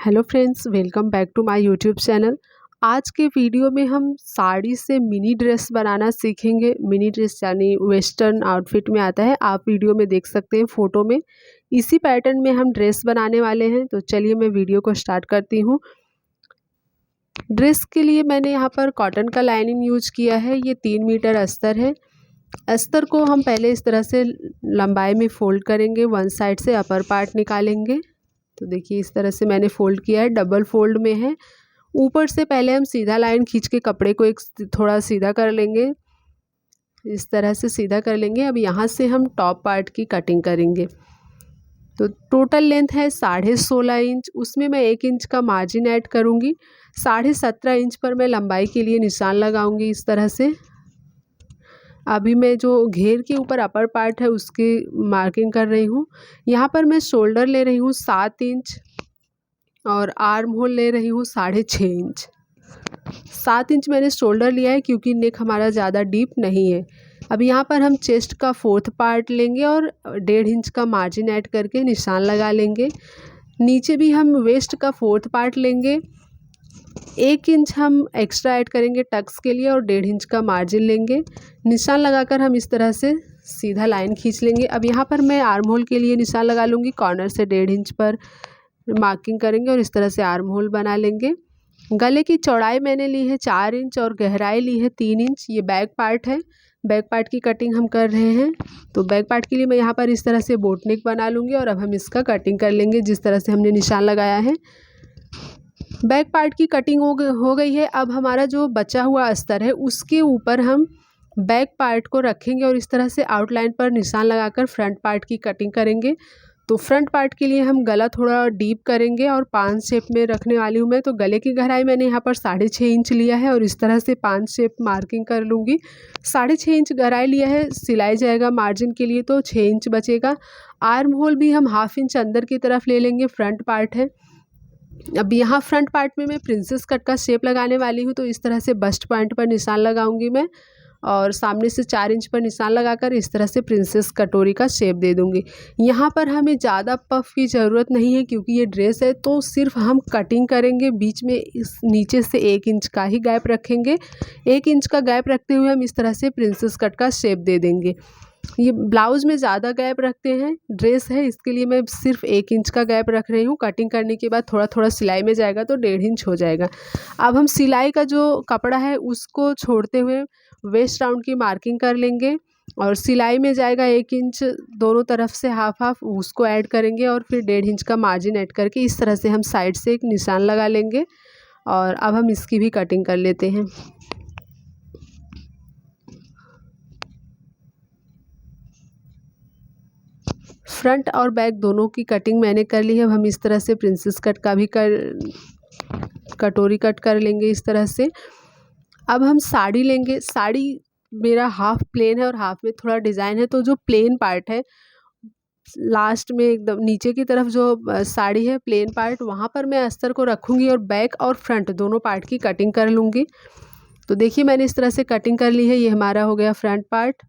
Hello friends, welcome back to my YouTube channel. आज के video में हम साड़ी से मिनी ड्रेस बनाना सीखेंगे। मिनी ड्रेस यानी वेस्टर्न आउटफिट में आता है। आप वीडियो में देख सकते हैं फोटो में। इसी पैटर्न में हम ड्रेस बनाने वाले हैं। तो चलिए मैं वीडियो को स्टार्ट करती हूँ। ड्रेस के लिए मैंने यहाँ पर कॉटन का लाइनिंग यूज किया है। ये 3 मीटर अस्तर है। अस्तर को हम पहले इस तरह से लंबाई में फोल्ड करेंगे। वन साइड से अपर पार्ट निकालेंगे। तो देखिए इस तरह से मैंने फ़ोल्ड किया है, डबल फोल्ड में है। ऊपर से पहले हम सीधा लाइन खींच के कपड़े को एक थोड़ा सीधा कर लेंगे। इस तरह से सीधा कर लेंगे। अब यहाँ से हम टॉप पार्ट की कटिंग करेंगे। तो टोटल लेंथ है 16.5 इंच। उसमें मैं 1 इंच का मार्जिन ऐड करूँगी। 17.5 इंच पर मैं लंबाई के लिए निशान लगाऊंगी इस तरह से। अभी मैं जो घेर के ऊपर अपर पार्ट है उसकी मार्किंग कर रही हूँ। यहाँ पर मैं शोल्डर ले रही हूँ 7 इंच और आर्म होल ले रही हूँ 6.5 इंच। 7 इंच मैंने शोल्डर लिया है क्योंकि नेक हमारा ज़्यादा डीप नहीं है। अब यहाँ पर हम चेस्ट का 4th पार्ट लेंगे और 1.5 इंच का मार्जिन ऐड करके निशान लगा लेंगे। नीचे भी हम वेस्ट का 4th पार्ट लेंगे। 1 इंच हम एक्स्ट्रा ऐड करेंगे टक्स के लिए और 1.5 इंच का मार्जिन लेंगे। निशान लगाकर हम इस तरह से सीधा लाइन खींच लेंगे। अब यहाँ पर मैं आर्म होल के लिए निशान लगा लूँगी। कॉर्नर से 1.5 इंच पर मार्किंग करेंगे और इस तरह से आर्म होल बना लेंगे। गले की चौड़ाई मैंने ली है 4 इंच और गहराई ली है 3 इंच। ये बैक पार्ट है। बैक पार्ट की कटिंग हम कर रहे हैं। तो बैक पार्ट के लिए मैं यहाँ पर इस तरह से बोट नेक बना लूँगी और अब हम इसका कटिंग कर लेंगे जिस तरह से हमने निशान लगाया है। बैक पार्ट की कटिंग हो गई है। अब हमारा जो बचा हुआ अस्तर है उसके ऊपर हम बैक पार्ट को रखेंगे और इस तरह से आउटलाइन पर निशान लगाकर फ्रंट पार्ट की कटिंग करेंगे। तो फ्रंट पार्ट के लिए हम गला थोड़ा डीप करेंगे और 5 शेप में रखने वाली हूँ मैं। तो गले की गहराई मैंने यहाँ पर 6.5 इंच लिया है और इस तरह से 5 शेप मार्किंग कर लूँगी। 6.5 इंच गहराई लिया है, सिलाई जाएगा मार्जिन के लिए तो 6 इंच बचेगा। आर्म होल भी हम 1/2 इंच अंदर की तरफ ले लेंगे। फ्रंट पार्ट है। अब यहाँ फ्रंट पार्ट में मैं प्रिंसेस कट का शेप लगाने वाली हूँ। तो इस तरह से बस्ट पॉइंट पर निशान लगाऊंगी मैं और सामने से 4 इंच पर निशान लगाकर इस तरह से प्रिंसेस कटोरी का शेप दे दूंगी। यहाँ पर हमें ज़्यादा पफ की ज़रूरत नहीं है क्योंकि ये ड्रेस है। तो सिर्फ हम कटिंग करेंगे। बीच में इस नीचे से 1 इंच का ही गैप रखेंगे। 1 इंच का गैप रखते हुए हम इस तरह से प्रिंसेस कट का शेप दे देंगे। ये ब्लाउज़ में ज़्यादा गैप रखते हैं, ड्रेस है इसके लिए मैं सिर्फ 1 इंच का गैप रख रही हूँ। कटिंग करने के बाद थोड़ा थोड़ा सिलाई में जाएगा तो 1.5 इंच हो जाएगा। अब हम सिलाई का जो कपड़ा है उसको छोड़ते हुए वेस्ट राउंड की मार्किंग कर लेंगे और सिलाई में जाएगा 1 इंच दोनों तरफ से हाफ हाफ उसको ऐड करेंगे और फिर 1.5 इंच का मार्जिन ऐड करके इस तरह से हम साइड से एक निशान लगा लेंगे। और अब हम इसकी भी कटिंग कर लेते हैं। फ्रंट और बैक दोनों की कटिंग मैंने कर ली है। अब हम इस तरह से प्रिंसेस कट का भी कटोरी कट कर लेंगे इस तरह से। अब हम साड़ी लेंगे। साड़ी मेरा हाफ प्लेन है और हाफ में थोड़ा डिज़ाइन है। तो जो प्लेन पार्ट है लास्ट में एकदम नीचे की तरफ जो साड़ी है प्लेन पार्ट वहाँ पर मैं अस्तर को रखूँगी और बैक और फ्रंट दोनों पार्ट की कटिंग कर लूँगी। तो देखिए मैंने इस तरह से कटिंग कर ली है। ये हमारा हो गया फ्रंट पार्ट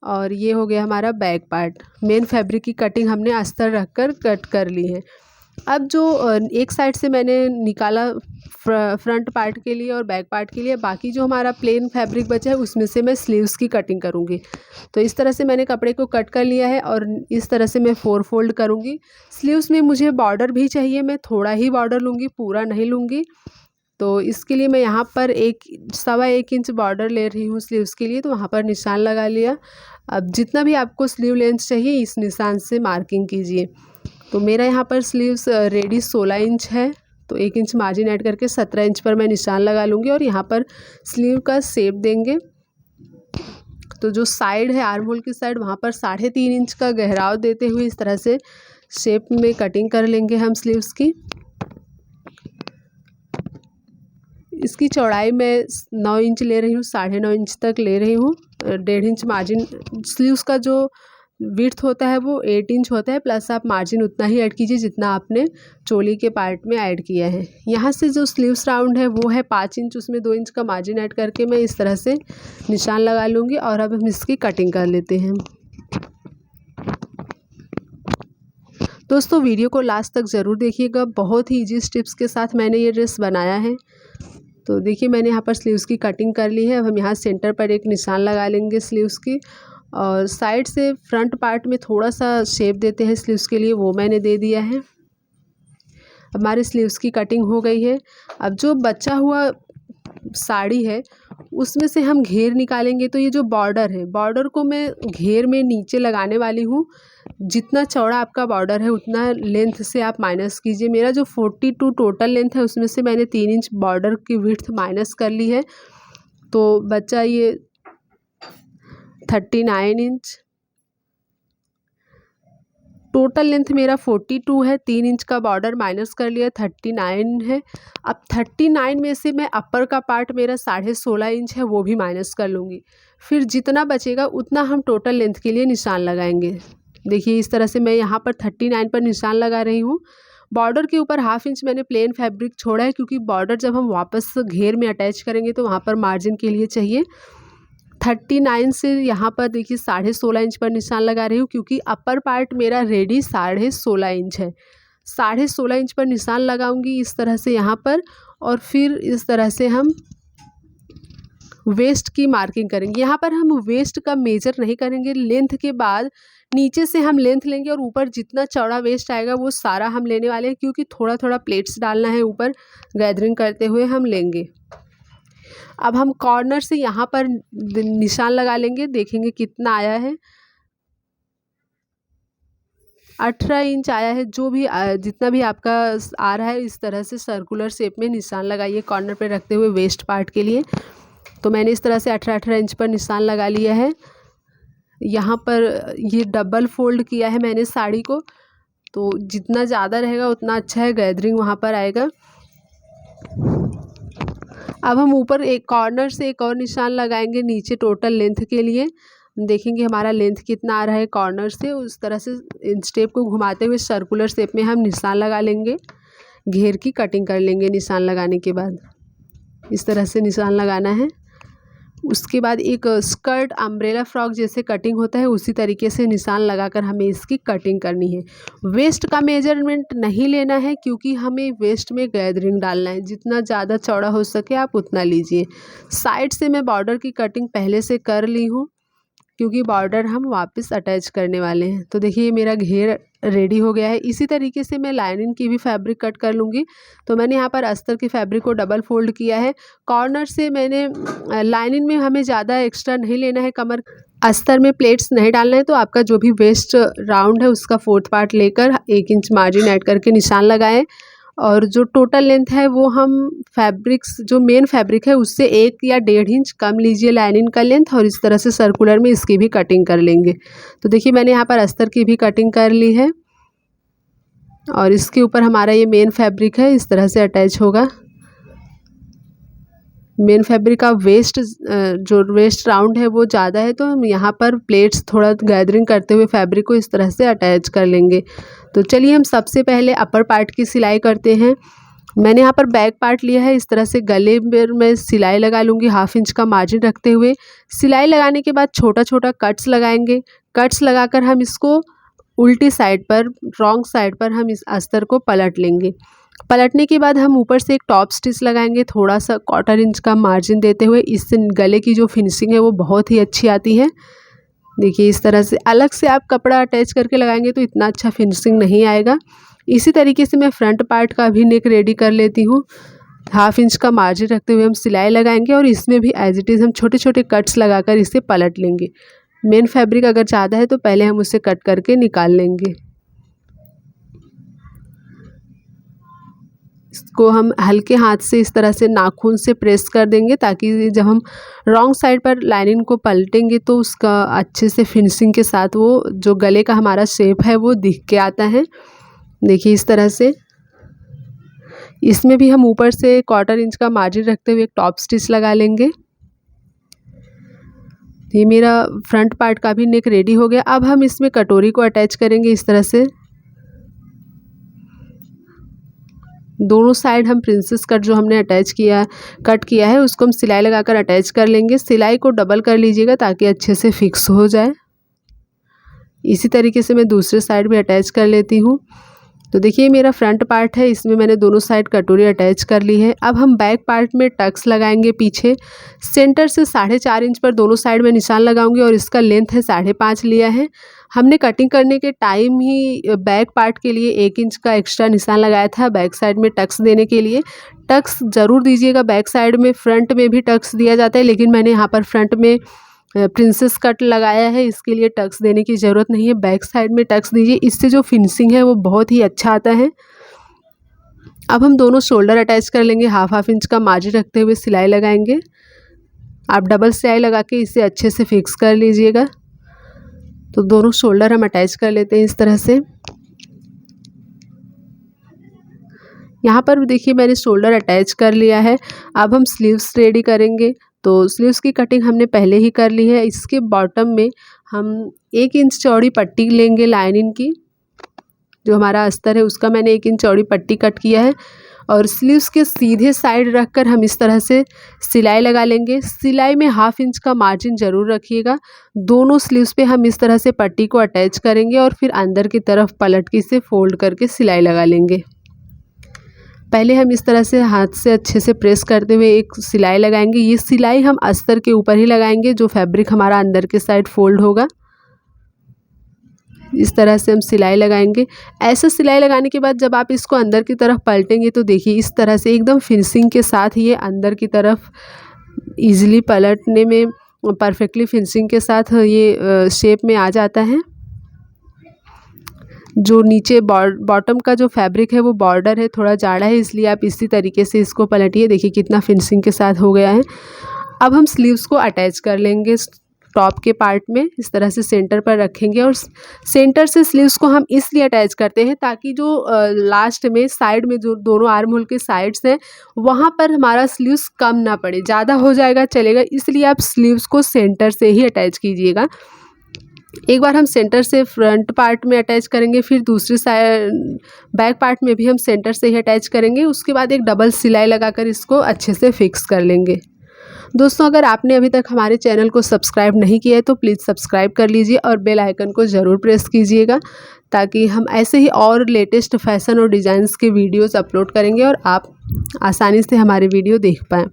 और ये हो गया हमारा बैक पार्ट। मेन फैब्रिक की कटिंग हमने अस्तर रखकर कट कर ली है। अब जो एक साइड से मैंने निकाला फ्रंट पार्ट के लिए और बैक पार्ट के लिए, बाकी जो हमारा प्लेन फैब्रिक बचा है उसमें से मैं स्लीव्स की कटिंग करूँगी। तो इस तरह से मैंने कपड़े को कट कर लिया है और इस तरह से मैं 4 फोल्ड करूँगी। स्लीव्स में मुझे बॉर्डर भी चाहिए। मैं थोड़ा ही बॉर्डर लूँगी, पूरा नहीं लूँगी। तो इसके लिए मैं यहाँ पर 1.25 इंच बॉर्डर ले रही हूँ स्लीव्स के लिए। तो वहाँ पर निशान लगा लिया। अब जितना भी आपको स्लीव लेंथ चाहिए इस निशान से मार्किंग कीजिए। तो मेरा यहाँ पर स्लीव्स रेडी 16 इंच है। तो 1 इंच मार्जिन ऐड करके 17 इंच पर मैं निशान लगा लूँगी और यहाँ पर स्लीव का शेप देंगे। तो जो साइड है आर्म होल की साइड वहाँ पर 3.5 इंच का गहराव देते हुए इस तरह से शेप में कटिंग कर लेंगे हम स्लीव्स की। इसकी चौड़ाई मैं 9 इंच ले रही हूँ, 9.5 इंच तक ले रही हूँ। 1.5 इंच मार्जिन स्लीव्स का जो विड्थ होता है वो 8 इंच होता है, प्लस आप मार्जिन उतना ही ऐड कीजिए जितना आपने चोली के पार्ट में ऐड किया है। यहाँ से जो स्लीव्स राउंड है वो है 5 इंच, उसमें 2 इंच का मार्जिन ऐड करके मैं इस तरह से निशान लगा लूँगी और अब हम इसकी कटिंग कर लेते हैं। दोस्तों वीडियो को लास्ट तक ज़रूर देखिएगा, बहुत ही ईजी स्टेप्स के साथ मैंने ये ड्रेस बनाया है। तो देखिए मैंने यहाँ पर स्लीव्स की कटिंग कर ली है। अब हम यहाँ सेंटर पर एक निशान लगा लेंगे स्लीव्स की, और साइड से फ्रंट पार्ट में थोड़ा सा शेप देते हैं स्लीव्स के लिए, वो मैंने दे दिया है। हमारे स्लीव्स की कटिंग हो गई है। अब जो बचा हुआ साड़ी है उसमें से हम घेर निकालेंगे। तो ये जो बॉर्डर है, बॉर्डर को मैं घेर में नीचे लगाने वाली हूँ। जितना चौड़ा आपका बॉर्डर है उतना लेंथ से आप माइनस कीजिए। मेरा जो 42 टोटल लेंथ है उसमें से मैंने 3 इंच बॉर्डर की विड्थ माइनस कर ली है, तो बचा ये 39 इंच। टोटल लेंथ मेरा 42 है, 3 इंच का बॉर्डर माइनस कर लिया, 39 है। अब 39 में से मैं अपर का पार्ट मेरा 16.5 इंच है वो भी माइनस कर लूँगी। फिर जितना बचेगा उतना हम टोटल लेंथ के लिए निशान लगाएंगे। देखिए इस तरह से मैं यहाँ पर 39 पर निशान लगा रही हूँ। बॉर्डर के ऊपर 1/2 इंच मैंने प्लेन फैब्रिक छोड़ा है, क्योंकि बॉर्डर जब हम वापस घेर में अटैच करेंगे तो वहाँ पर मार्जिन के लिए चाहिए। 39 से यहाँ पर देखिए 16.5 इंच पर निशान लगा रही हूँ, क्योंकि अपर पार्ट मेरा रेडी 16.5 इंच है। 16.5 इंच पर निशान लगाऊंगी इस तरह से यहाँ पर, और फिर इस तरह से हम वेस्ट की मार्किंग करेंगे। यहाँ पर हम वेस्ट का मेजर नहीं करेंगे, लेंथ के बाद नीचे से हम लेंथ लेंगे और ऊपर जितना चौड़ा वेस्ट आएगा वो सारा हम लेने वाले हैं, क्योंकि थोड़ा थोड़ा प्लेट्स डालना है ऊपर, गैदरिंग करते हुए हम लेंगे। अब हम कॉर्नर से यहाँ पर निशान लगा लेंगे, देखेंगे कितना आया है। 18 इंच आया है। जो भी जितना भी आपका आ रहा है इस तरह से सर्कुलर शेप में निशान लगाइए कॉर्नर पे रखते हुए वेस्ट पार्ट के लिए। तो मैंने इस तरह से 18 इंच पर निशान लगा लिया है। यहाँ पर ये डबल फोल्ड किया है मैंने साड़ी को, तो जितना ज़्यादा रहेगा उतना अच्छा है, गैदरिंग वहाँ पर आएगा। अब हम ऊपर एक कॉर्नर से एक और निशान लगाएंगे नीचे टोटल लेंथ के लिए। देखेंगे हमारा लेंथ कितना आ रहा है कॉर्नर से। उस तरह से इन स्टेप को घुमाते हुए सर्कुलर शेप में हम निशान लगा लेंगे, घेर की कटिंग कर लेंगे। निशान लगाने के बाद इस तरह से निशान लगाना है। उसके बाद एक स्कर्ट अम्ब्रेला फ्रॉक जैसे कटिंग होता है उसी तरीके से निशान लगाकर हमें इसकी कटिंग करनी है। वेस्ट का मेजरमेंट नहीं लेना है, क्योंकि हमें वेस्ट में गैदरिंग डालना है। जितना ज़्यादा चौड़ा हो सके आप उतना लीजिए। साइड से मैं बॉर्डर की कटिंग पहले से कर ली हूँ, क्योंकि बॉर्डर हम वापस अटैच करने वाले हैं। तो देखिए मेरा घेर रेडी हो गया है। इसी तरीके से मैं लाइनिंग की भी फैब्रिक कट कर लूँगी। तो मैंने यहाँ पर अस्तर की फैब्रिक को डबल फोल्ड किया है। कॉर्नर से मैंने लाइनिंग में हमें ज़्यादा एक्स्ट्रा नहीं लेना है, कमर अस्तर में प्लेट्स नहीं डालना है। तो आपका जो भी वेस्ट राउंड है उसका 4th पार्ट लेकर 1 इंच मार्जिन ऐड करके निशान लगाएं, और जो टोटल लेंथ है वो हम फैब्रिक्स जो मेन फैब्रिक है उससे 1 या 1.5 इंच कम लीजिए लाइनिंग का लेंथ, और इस तरह से सर्कुलर में इसकी भी कटिंग कर लेंगे। तो देखिए मैंने यहाँ पर अस्तर की भी कटिंग कर ली है, और इसके ऊपर हमारा ये मेन फैब्रिक है, इस तरह से अटैच होगा। मेन फैब्रिक का वेस्ट जो वेस्ट राउंड है वो ज़्यादा है, तो हम यहाँ पर प्लेट्स थोड़ा गैदरिंग करते हुए फैब्रिक को इस तरह से अटैच कर लेंगे। तो चलिए हम सबसे पहले अपर पार्ट की सिलाई करते हैं। मैंने यहाँ पर बैक पार्ट लिया है। इस तरह से गले में मैं सिलाई लगा लूँगी 1/2 इंच का मार्जिन रखते हुए। सिलाई लगाने के बाद छोटा छोटा कट्स लगाएंगे। कट्स लगाकर हम इसको उल्टी साइड पर, रॉन्ग साइड पर हम इस अस्तर को पलट लेंगे। पलटने के बाद हम ऊपर से एक टॉप स्टिच लगाएंगे, थोड़ा सा 1/4 इंच का मार्जिन देते हुए। इससे गले की जो फिनिशिंग है वो बहुत ही अच्छी आती है। देखिए इस तरह से अलग से आप कपड़ा अटैच करके लगाएंगे तो इतना अच्छा फिनिशिंग नहीं आएगा। इसी तरीके से मैं फ्रंट पार्ट का भी नेक रेडी कर लेती हूँ। 1/2 इंच का मार्जिन रखते हुए हम सिलाई लगाएंगे, और इसमें भी एज इट इज़ हम छोटे छोटे कट्स लगाकर इसे पलट लेंगे। मेन फैब्रिक अगर ज़्यादा है तो पहले हम उसे कट करके निकाल लेंगे। इसको हम हल्के हाथ से इस तरह से नाखून से प्रेस कर देंगे, ताकि जब हम रॉन्ग साइड पर लाइनिंग को पलटेंगे तो उसका अच्छे से फिनिशिंग के साथ वो जो गले का हमारा शेप है वो दिख के आता है। देखिए इस तरह से इसमें भी हम ऊपर से 1/4 इंच का मार्जिन रखते हुए एक टॉप स्टिच लगा लेंगे। ये मेरा फ्रंट पार्ट का भी नेक रेडी हो गया। अब हम इसमें कटोरी को अटैच करेंगे। इस तरह से दोनों साइड हम प्रिंसेस कट जो हमने कट किया है उसको हम सिलाई लगाकर अटैच कर लेंगे। सिलाई को डबल कर लीजिएगा ताकि अच्छे से फिक्स हो जाए। इसी तरीके से मैं दूसरे साइड भी अटैच कर लेती हूँ। तो देखिए मेरा फ्रंट पार्ट है, इसमें मैंने दोनों साइड कटोरी अटैच कर ली है। अब हम बैक पार्ट में टक्स लगाएंगे पीछे। सेंटर से 4.5 इंच पर दोनों साइड में निशान लगाऊंगी और इसका लेंथ है 5.5 लिया है। हमने कटिंग करने के टाइम ही बैक पार्ट के लिए 1 इंच का एक्स्ट्रा निशान लगाया था बैक साइड में टक्स देने के लिए। टक्स ज़रूर दीजिएगा बैक साइड में, फ्रंट में भी टक्स दिया जाता है, लेकिन मैंने यहाँ पर फ्रंट में प्रिंसेस कट लगाया है, इसके लिए टक्स देने की ज़रूरत नहीं है। बैक साइड में टक्स दीजिए, इससे जो फिनिशिंग है वो बहुत ही अच्छा आता है। अब हम दोनों शोल्डर अटैच कर लेंगे। हाफ इंच का मार्जिन रखते हुए सिलाई लगाएंगे। आप डबल सिलाई लगा के इसे अच्छे से फिक्स कर लीजिएगा। तो दोनों शोल्डर हम अटैच कर लेते हैं इस तरह से। यहाँ पर देखिए मैंने शोल्डर अटैच कर लिया है। अब हम स्लीव्स रेडी करेंगे। तो स्लीव्स की कटिंग हमने पहले ही कर ली है। इसके बॉटम में हम 1 इंच चौड़ी पट्टी लेंगे लाइनिंग की। जो हमारा अस्तर है उसका मैंने 1 इंच चौड़ी पट्टी कट किया है और स्लीव्स के सीधे साइड रखकर हम इस तरह से सिलाई लगा लेंगे। सिलाई में हाफ इंच का मार्जिन ज़रूर रखिएगा। दोनों स्लीव्स पे हम इस तरह से पट्टी को अटैच करेंगे और फिर अंदर की तरफ पलट के इसे फोल्ड करके सिलाई लगा लेंगे। पहले हम इस तरह से हाथ से अच्छे से प्रेस करते हुए एक सिलाई लगाएंगे। ये सिलाई हम अस्तर के ऊपर ही लगाएंगे, जो फैब्रिक हमारा अंदर के साइड फोल्ड होगा। इस तरह से हम सिलाई लगाएंगे। ऐसे सिलाई लगाने के बाद जब आप इसको अंदर की तरफ पलटेंगे तो देखिए इस तरह से एकदम फिनिशिंग के साथ ये अंदर की तरफ ईजिली पलटने में परफेक्टली फिनिशिंग के साथ ये शेप में आ जाता है। जो नीचे बॉटम का जो फैब्रिक है वो बॉर्डर है थोड़ा जाड़ा है, इसलिए आप इसी तरीके से इसको पलटिए। देखिए कितना फिनिशिंग के साथ हो गया है। अब हम स्लीव्स को अटैच कर लेंगे टॉप के पार्ट में। इस तरह से सेंटर पर रखेंगे और सेंटर से स्लीव्स को हम इसलिए अटैच करते हैं ताकि जो लास्ट में साइड में जो दोनों आर्म होल के साइड्स हैं वहाँ पर हमारा स्लीव्स कम ना पड़े। ज़्यादा हो जाएगा चलेगा, इसलिए आप स्लीव्स को सेंटर से ही अटैच कीजिएगा। एक बार हम सेंटर से फ्रंट पार्ट में अटैच करेंगे, फिर दूसरी साइड बैक पार्ट में भी हम सेंटर से ही अटैच करेंगे। उसके बाद एक डबल सिलाई लगाकर इसको अच्छे से फिक्स कर लेंगे। दोस्तों अगर आपने अभी तक हमारे चैनल को सब्सक्राइब नहीं किया है तो प्लीज़ सब्सक्राइब कर लीजिए और बेल आइकन को ज़रूर प्रेस कीजिएगा, ताकि हम ऐसे ही और लेटेस्ट फैशन और डिज़ाइंस के वीडियोस अपलोड करेंगे और आप आसानी से हमारे वीडियो देख पाएँ।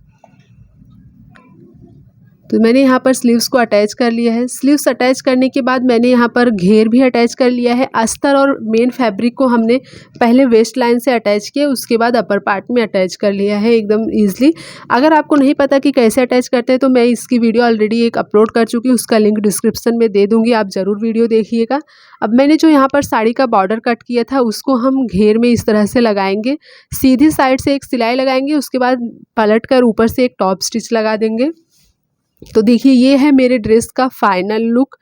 तो मैंने यहाँ पर स्लीव्स को अटैच कर लिया है। स्लीव्स अटैच करने के बाद मैंने यहाँ पर घेर भी अटैच कर लिया है। अस्तर और मेन फैब्रिक को हमने पहले वेस्ट लाइन से अटैच किया, उसके बाद अपर पार्ट में अटैच कर लिया है एकदम ईजिली। अगर आपको नहीं पता कि कैसे अटैच करते हैं तो मैं इसकी वीडियो ऑलरेडी एक अपलोड कर चुकी हूँ, उसका लिंक डिस्क्रिप्शन में दे दूँगी, आप ज़रूर वीडियो देखिएगा। अब मैंने जो यहाँ पर साड़ी का बॉर्डर कट किया था उसको हम घेर में इस तरह से लगाएंगे। सीधी साइड से एक सिलाई लगाएंगे, उसके बाद पलट कर ऊपर से एक टॉप स्टिच लगा देंगे। तो देखिए ये है मेरे ड्रेस का फाइनल लुक।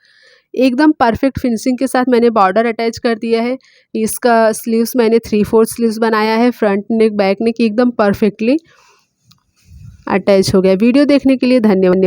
एकदम परफेक्ट फिनिशिंग के साथ मैंने बॉर्डर अटैच कर दिया है। इसका स्लीव्स मैंने 3/4 स्लीव्स बनाया है। फ्रंट नेक बैक नेक एकदम परफेक्टली अटैच हो गया। वीडियो देखने के लिए धन्यवाद।